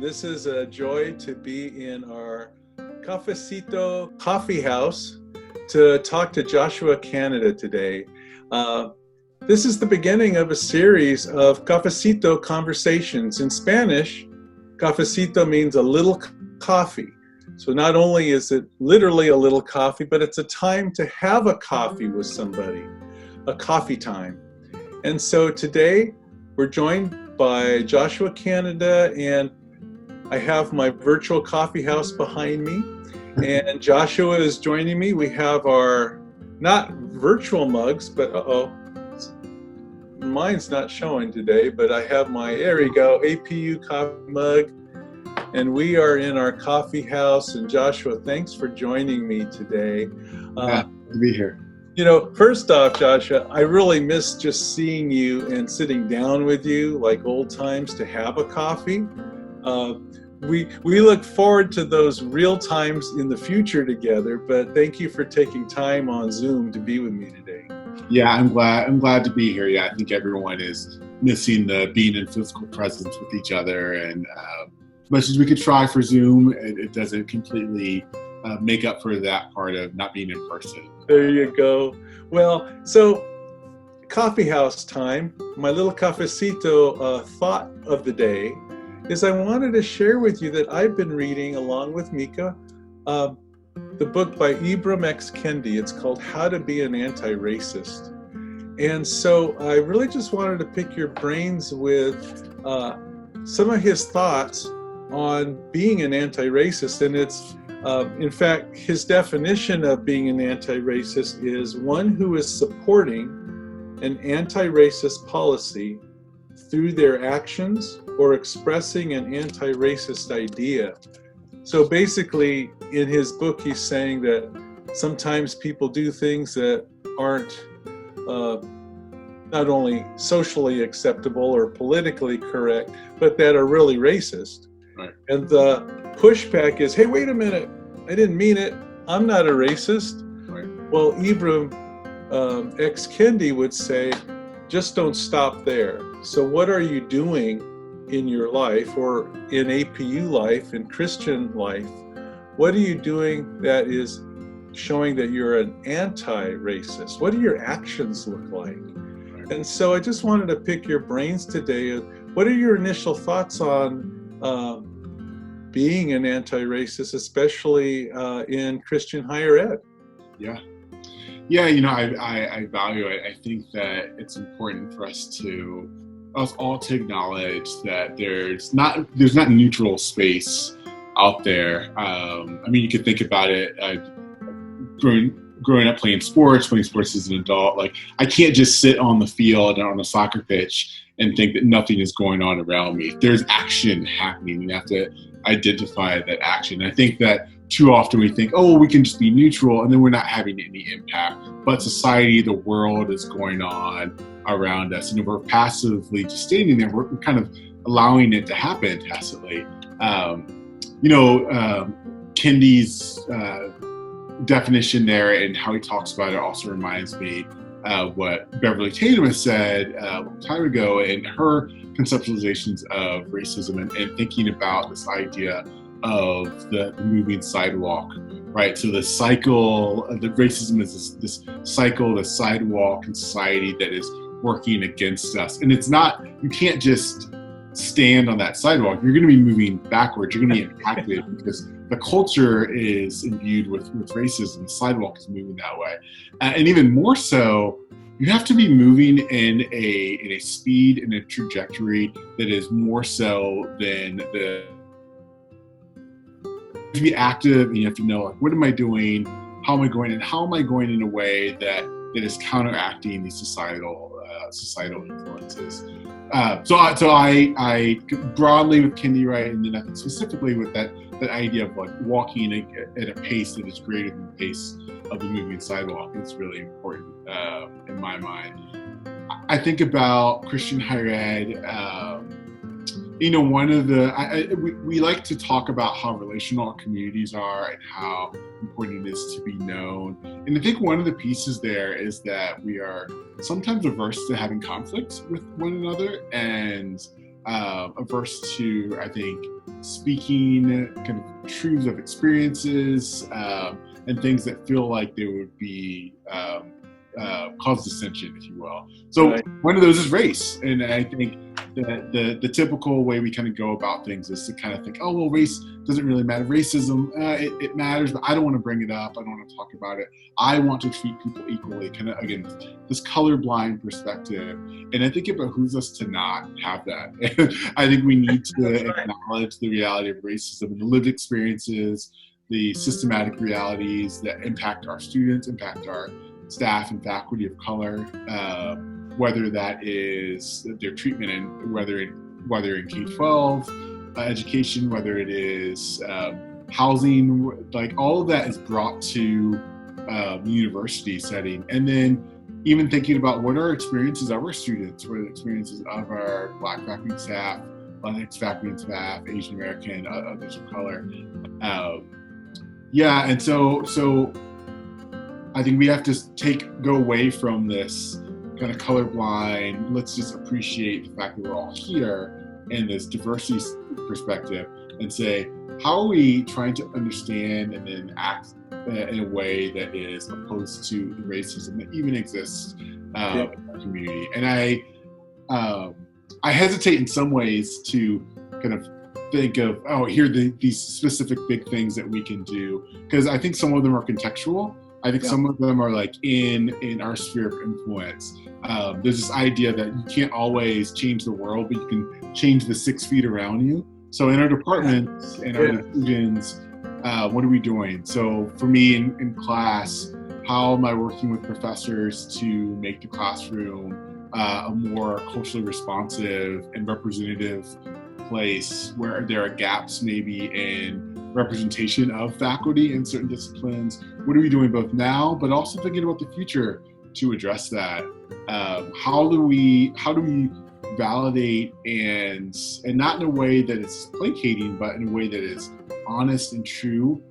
This is a joy to be in our Cafecito coffee house to talk to Joshua Canada today. This is the beginning of a series of Cafecito conversations. In Spanish, Cafecito means a little coffee. So not only is it literally a little coffee, but it's a time to have a coffee with somebody, a coffee time. And so today we're joined by Joshua Canada, and I have my virtual coffee house behind me, and Joshua is joining me. We have our, not virtual mugs, but mine's not showing today, but I have my, there we go, APU coffee mug, and we are in our coffee house. And Joshua, thanks for joining me today. To be here. You know, first off, Joshua, I really miss just seeing you and sitting down with you like old times to have a coffee. We look forward to those real times in the future together, but thank you for taking time on Zoom to be with me today. Yeah, I'm glad to be here. Yeah, I think everyone is missing the being in physical presence with each other, and as much as we could try for Zoom, it doesn't completely make up for that part of not being in person. There you go. Well, so coffee house time. My little cafecito thought of the day is I wanted to share with you that I've been reading, along with Mika, the book by Ibram X. Kendi. It's called How to Be an Anti-Racist. And so I really just wanted to pick your brains with some of his thoughts on being an anti-racist. And it's, in fact, his definition of being an anti-racist is one who is supporting an anti-racist policy through their actions or expressing an anti-racist idea. So basically, in his book, he's saying that sometimes people do things that aren't not only socially acceptable or politically correct, but that are really racist. Right. And the pushback is, hey, wait a minute, I didn't mean it. I'm not a racist. Right. Well, Ibram X. Kendi would say, just don't stop there. So what are you doing in your life, or in APU life, in Christian life? What are you doing that is showing that you're an anti-racist? What do your actions look like? Right. And so I just wanted to pick your brains today. What are your initial thoughts on being an anti-racist, especially in Christian higher ed? Yeah, you know, I value it. I think that it's important for us all to acknowledge that there's not neutral space out there. I mean, you could think about it. Growing up playing sports as an adult, like I can't just sit on the field or on a soccer pitch and think that nothing is going on around me. There's action happening. You have to identify that action. I think that too often we think, oh, we can just be neutral, and then we're not having any impact. But society, the world is going on around us, and if we're passively just standing there, we're kind of allowing it to happen tacitly. Kendi's definition there and how he talks about it also reminds me of what Beverly Tatum has said a long time ago in her conceptualizations of racism and thinking about this idea of the moving sidewalk, right? So the cycle of the racism is this cycle, the sidewalk in society that is working against us. And it's not, you can't just stand on that sidewalk. You're going to be moving backwards. You're going to be impacted because the culture is imbued with racism. The sidewalk is moving that way. And even more so, you have to be moving in a speed and a trajectory that is more so than to be active, and you have to know, like, what am I doing? How am I going? And how am I going in a way that is counteracting these societal influences? So I broadly with Kendi, right, and then I think specifically with that idea of like walking at a pace that is greater than the pace of the moving sidewalk is really important in my mind. I think about Christian higher ed. One of the we like to talk about how relational our communities are and how important it is to be known. And I think one of the pieces there is that we are sometimes averse to having conflicts with one another, and averse to, I think, speaking kind of truths of experiences and things that feel like they would be cause dissension, if you will. So Right. one of those is race, and I think that the typical way we kind of go about things is to kind of think, oh well, race doesn't really matter. Racism, it matters, but I don't want to bring it up. I don't want to talk about it. I want to treat people equally. Kind of again, this colorblind perspective, and I think it behooves us to not have that. I think we need to acknowledge the reality of racism and the lived experiences, the systematic realities that impact our students, impact our staff and faculty of color, whether that is their treatment and whether in K-12 education, whether it is housing, like all of that is brought to the university setting. And then even thinking about what are experiences of our students, what are the experiences of our Black faculty staff, Latinx faculty and staff, Asian American, others of color. And so I think we have to go away from this kind of colorblind, let's just appreciate the fact that we're all here in this diversity perspective and say, how are we trying to understand and then act in a way that is opposed to the racism that even exists in our community? And I hesitate in some ways to kind of think of, here are these specific big things that we can do, because I think some of them are contextual. I think some of them are like in our sphere of influence. There's this idea that you can't always change the world, but you can change the 6 feet around you. So in our departments and our divisions, what are we doing? So for me in class, how am I working with professors to make the classroom a more culturally responsive and representative place where there are gaps maybe in representation of faculty in certain disciplines? What are we doing both now, but also thinking about the future to address that? How do we validate and not in a way that is placating, but in a way that is honest and true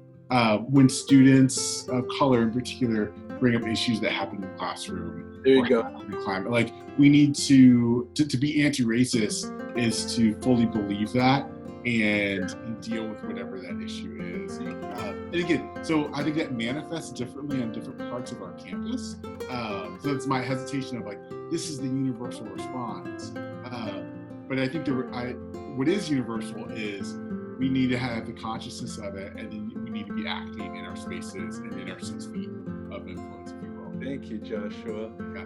when students of color in particular bring up issues that happen in the classroom? There you go. In the climate. Like, we need to be anti-racist is to fully believe that and deal with whatever that issue is. And again, so I think that manifests differently on different parts of our campus. So it's my hesitation of like, this is the universal response. But I think what is universal is we need to have the consciousness of it, and then we need to be acting in our spaces and in our 6 feet of influence, if you will. Thank you, Joshua. Yeah.